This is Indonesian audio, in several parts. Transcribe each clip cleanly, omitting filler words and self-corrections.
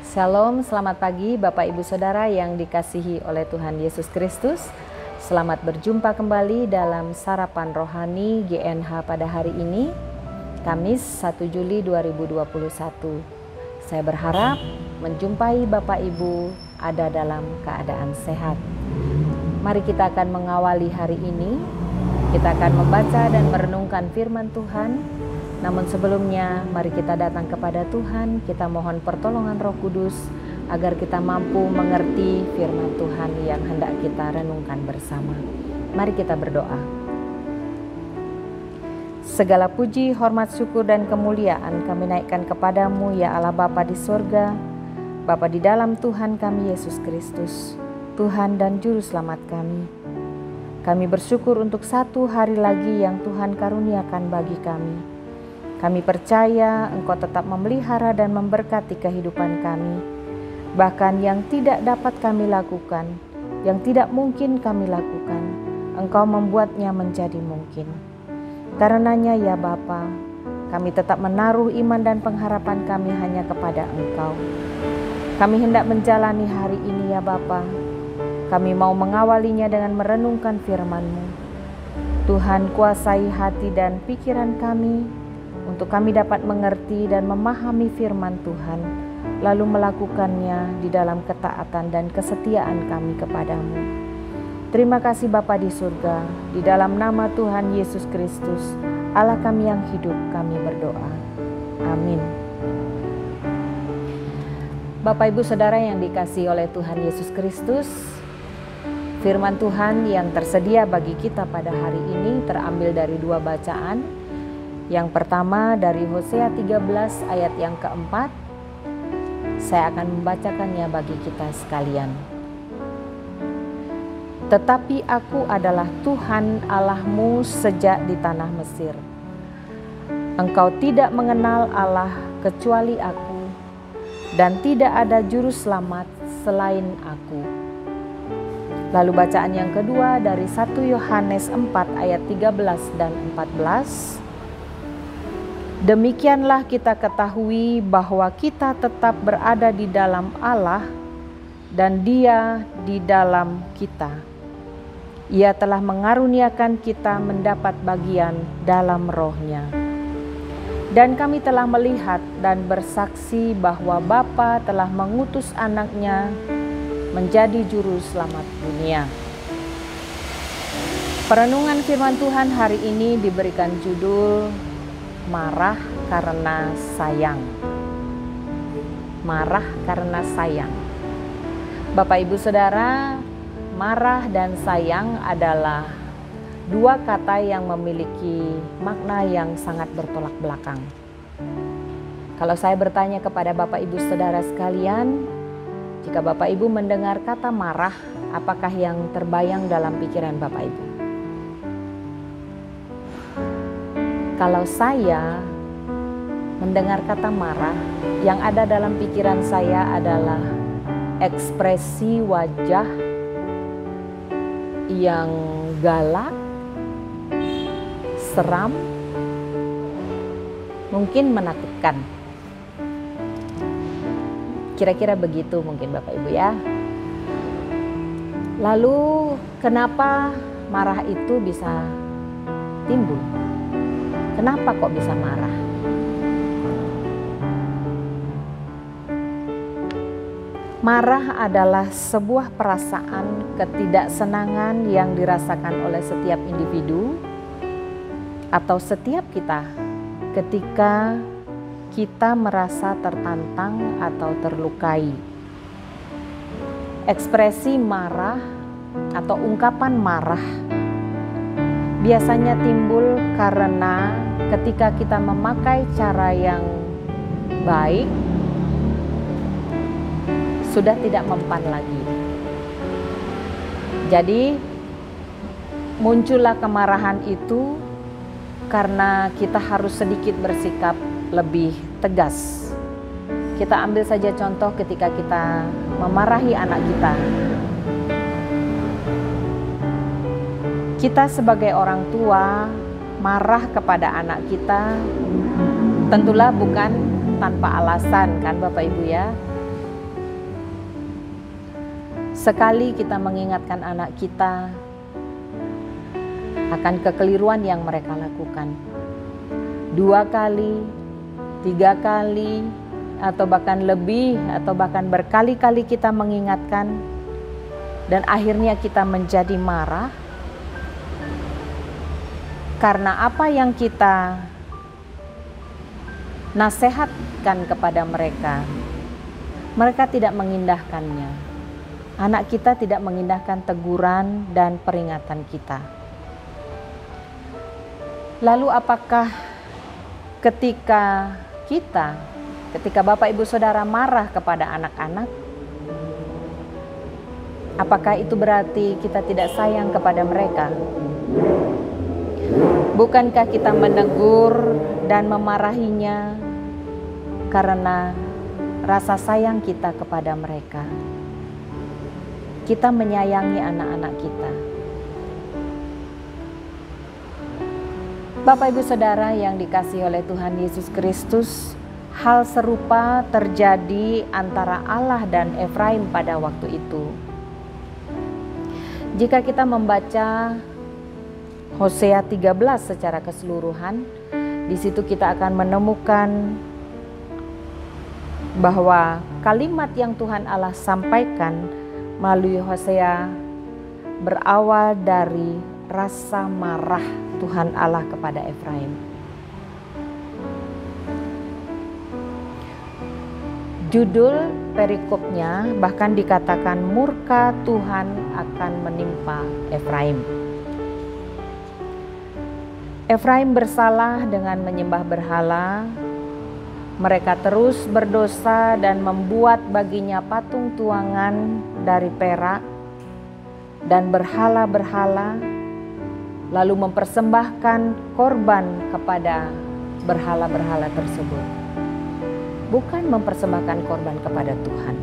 Shalom, selamat pagi Bapak Ibu Saudara yang dikasihi oleh Tuhan Yesus Kristus. Selamat berjumpa kembali dalam Sarapan Rohani GNH pada hari ini, Kamis 1 Juli 2021. Saya berharap menjumpai Bapak Ibu ada dalam keadaan sehat. Mari kita akan mengawali hari ini. Kita akan membaca dan merenungkan firman Tuhan. Namun sebelumnya, mari kita datang kepada Tuhan, kita mohon pertolongan Roh Kudus agar kita mampu mengerti firman Tuhan yang hendak kita renungkan bersama. Mari kita berdoa. Segala puji, hormat, syukur, dan kemuliaan kami naikkan kepadamu, ya Allah Bapa di sorga, Bapa di dalam Tuhan kami Yesus Kristus, Tuhan dan Juru Selamat kami. Kami bersyukur untuk satu hari lagi yang Tuhan karuniakan bagi kami. Kami percaya Engkau tetap memelihara dan memberkati kehidupan kami. Bahkan yang tidak dapat kami lakukan, yang tidak mungkin kami lakukan, Engkau membuatnya menjadi mungkin. Karenanya ya Bapa, kami tetap menaruh iman dan pengharapan kami hanya kepada Engkau. Kami hendak menjalani hari ini ya Bapa. Kami mau mengawalinya dengan merenungkan firman-Mu. Tuhan, kuasai hati dan pikiran kami, untuk kami dapat mengerti dan memahami firman Tuhan, lalu melakukannya di dalam ketaatan dan kesetiaan kami kepadamu. Terima kasih Bapa di surga, di dalam nama Tuhan Yesus Kristus, Allah kami yang hidup, kami berdoa. Amin. Bapak Ibu Saudara yang dikasihi oleh Tuhan Yesus Kristus, firman Tuhan yang tersedia bagi kita pada hari ini terambil dari dua bacaan. Yang pertama dari Hosea 13 ayat yang keempat. Saya akan membacakannya bagi kita sekalian. Tetapi aku adalah Tuhan Allahmu sejak di tanah Mesir. Engkau tidak mengenal Allah kecuali aku, dan tidak ada juru selamat selain aku. Lalu bacaan yang kedua dari 1 Yohanes 4 ayat 13 dan 14. Demikianlah kita ketahui bahwa kita tetap berada di dalam Allah dan Dia di dalam kita. Ia telah mengaruniakan kita mendapat bagian dalam Roh-Nya. Dan kami telah melihat dan bersaksi bahwa Bapa telah mengutus Anak-Nya menjadi juru selamat dunia. Perenungan firman Tuhan hari ini diberikan judul Marah karena sayang. Marah karena sayang. Bapak Ibu Saudara, marah dan sayang adalah dua kata yang memiliki makna yang sangat bertolak belakang. Kalau saya bertanya kepada Bapak Ibu Saudara sekalian, jika Bapak Ibu mendengar kata marah, apakah yang terbayang dalam pikiran Bapak Ibu? Kalau saya mendengar kata marah, yang ada dalam pikiran saya adalah ekspresi wajah yang galak, seram, mungkin menakutkan. Kira-kira begitu mungkin Bapak Ibu ya. Lalu kenapa marah itu bisa timbul? Kenapa kok bisa marah? Marah adalah sebuah perasaan ketidaksenangan yang dirasakan oleh setiap individu atau setiap kita ketika kita merasa tertantang atau terlukai. Ekspresi marah atau ungkapan marah biasanya timbul karena ketika kita memakai cara yang baik, sudah tidak mempan lagi. Jadi muncullah kemarahan itu karena kita harus sedikit bersikap lebih tegas. Kita ambil saja contoh ketika kita memarahi anak kita. Kita sebagai orang tua marah kepada anak kita, tentulah bukan tanpa alasan kan Bapak Ibu ya. Sekali kita mengingatkan anak kita akan kekeliruan yang mereka lakukan, 2 kali, 3 kali, atau bahkan lebih, atau bahkan berkali-kali kita mengingatkan, dan akhirnya kita menjadi marah karena apa yang kita nasihatkan kepada mereka, mereka tidak mengindahkannya. Anak kita tidak mengindahkan teguran dan peringatan kita. Lalu apakah ketika Bapak Ibu Saudara marah kepada anak-anak, apakah itu berarti kita tidak sayang kepada mereka? Bukankah kita menegur dan memarahinya karena rasa sayang kita kepada mereka? Kita menyayangi anak-anak kita. Bapak Ibu Saudara yang dikasihi oleh Tuhan Yesus Kristus, hal serupa terjadi antara Allah dan Efraim pada waktu itu. Jika kita membaca Hosea 13 secara keseluruhan, di situ kita akan menemukan bahwa kalimat yang Tuhan Allah sampaikan melalui Hosea berawal dari rasa marah Tuhan Allah kepada Efraim. Judul perikopnya bahkan dikatakan murka Tuhan akan menimpa Efraim. Efraim bersalah dengan menyembah berhala. Mereka terus berdosa dan membuat baginya patung tuangan dari perak dan berhala-berhala, lalu mempersembahkan korban kepada berhala-berhala tersebut. Bukan mempersembahkan korban kepada Tuhan.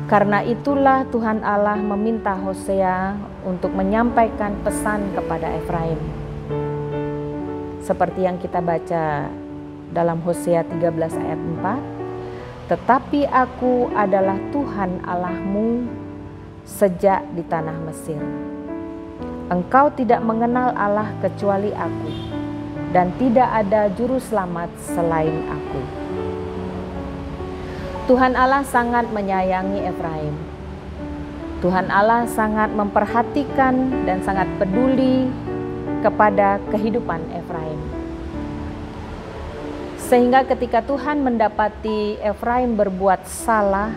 Karena itulah Tuhan Allah meminta Hosea untuk menyampaikan pesan kepada Efraim. Seperti yang kita baca dalam Hosea 13 ayat 4, tetapi aku adalah Tuhan Allahmu sejak di tanah Mesir. Engkau tidak mengenal Allah kecuali aku, dan tidak ada juru selamat selain aku. Tuhan Allah sangat menyayangi Efraim. Tuhan Allah sangat memperhatikan dan sangat peduli kepada kehidupan Efraim. Sehingga ketika Tuhan mendapati Efraim berbuat salah,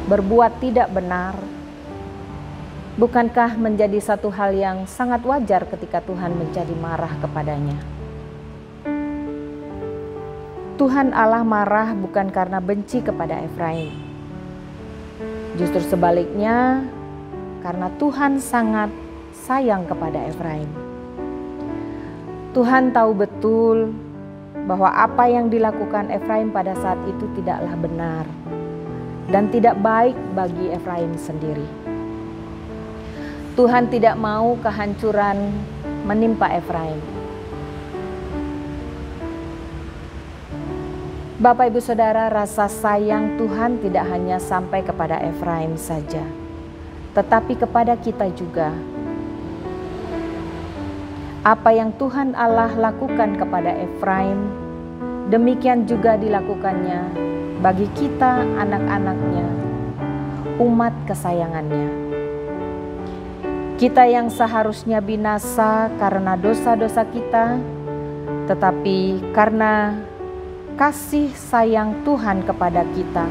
berbuat tidak benar, bukankah menjadi satu hal yang sangat wajar ketika Tuhan menjadi marah kepadanya? Tuhan Allah marah bukan karena benci kepada Efraim. Justru sebaliknya, karena Tuhan sangat sayang kepada Efraim. Tuhan tahu betul bahwa apa yang dilakukan Efraim pada saat itu tidaklah benar dan tidak baik bagi Efraim sendiri. Tuhan tidak mau kehancuran menimpa Efraim. Bapak Ibu Saudara, rasa sayang Tuhan tidak hanya sampai kepada Efraim saja, tetapi kepada kita juga. Apa yang Tuhan Allah lakukan kepada Efraim, demikian juga dilakukannya bagi kita, anak-anaknya, umat kesayangannya. Kita yang seharusnya binasa karena dosa-dosa kita, tetapi karena kasih sayang Tuhan kepada kita,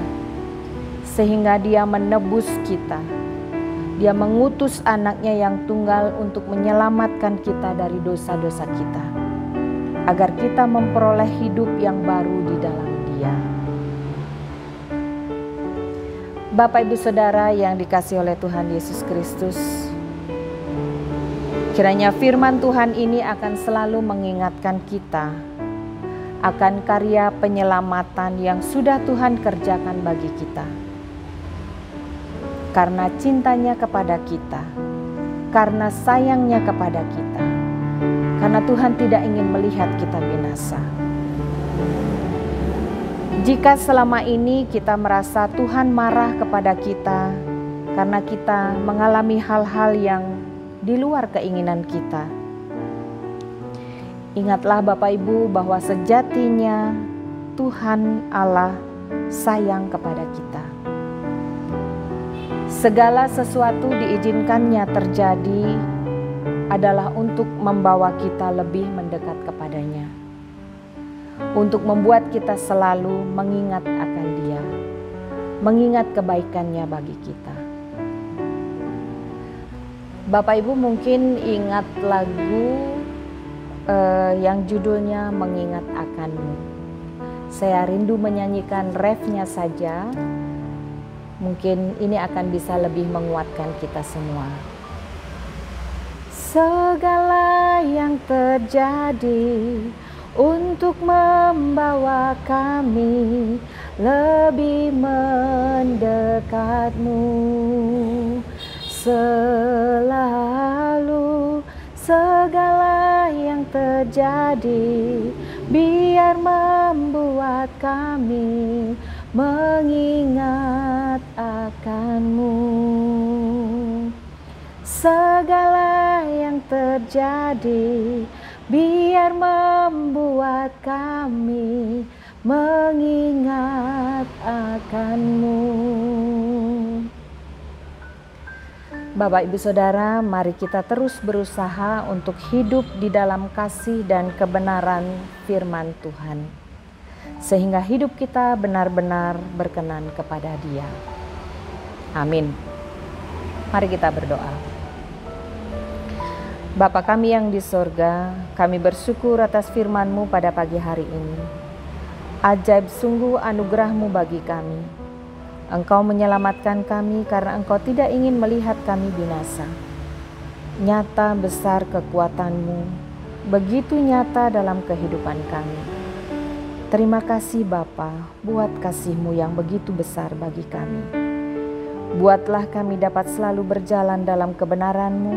sehingga Dia menebus kita. Dia mengutus anaknya yang tunggal untuk menyelamatkan kita dari dosa-dosa kita, agar kita memperoleh hidup yang baru di dalam Dia. Bapak Ibu Saudara yang dikasihi oleh Tuhan Yesus Kristus, kiranya firman Tuhan ini akan selalu mengingatkan kita akan karya penyelamatan yang sudah Tuhan kerjakan bagi kita. Karena cintanya kepada kita, karena sayangnya kepada kita. Karena Tuhan tidak ingin melihat kita binasa. Jika selama ini kita merasa Tuhan marah kepada kita karena kita mengalami hal-hal yang di luar keinginan kita, ingatlah Bapak Ibu bahwa sejatinya Tuhan Allah sayang kepada kita. Segala sesuatu diizinkannya terjadi adalah untuk membawa kita lebih mendekat kepadanya. Untuk membuat kita selalu mengingat akan Dia, mengingat kebaikannya bagi kita. Bapak Ibu mungkin ingat lagu yang judulnya Mengingat Akanmu. Saya rindu menyanyikan refnya saja. Mungkin ini akan bisa lebih menguatkan kita semua. Segala yang terjadi untuk membawa kami lebih mendekatmu. Selalu segala yang terjadi biar membuat kami mengingat akanmu. Segala yang terjadi biar membuat kami mengingat akanmu. Bapak Ibu Saudara, mari kita terus berusaha untuk hidup di dalam kasih dan kebenaran firman Tuhan, sehingga hidup kita benar-benar berkenan kepada Dia. Amin. Mari kita berdoa. Bapa kami yang di sorga, kami bersyukur atas firman-Mu pada pagi hari ini. Ajaib sungguh anugerah-Mu bagi kami. Engkau menyelamatkan kami karena Engkau tidak ingin melihat kami binasa. Nyata besar kekuatan-Mu, begitu nyata dalam kehidupan kami. Terima kasih Bapa, buat kasih-Mu yang begitu besar bagi kami. Buatlah kami dapat selalu berjalan dalam kebenaran-Mu,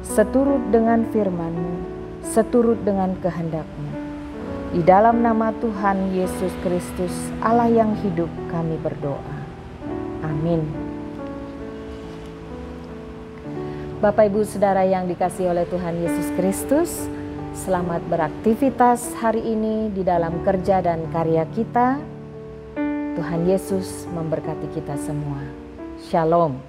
seturut dengan firman-Mu, seturut dengan kehendak-Mu. Di dalam nama Tuhan Yesus Kristus, Allah yang hidup, kami berdoa. Amin. Bapak Ibu Saudara yang dikasihi oleh Tuhan Yesus Kristus, selamat beraktivitas hari ini di dalam kerja dan karya kita. Tuhan Yesus memberkati kita semua. Shalom.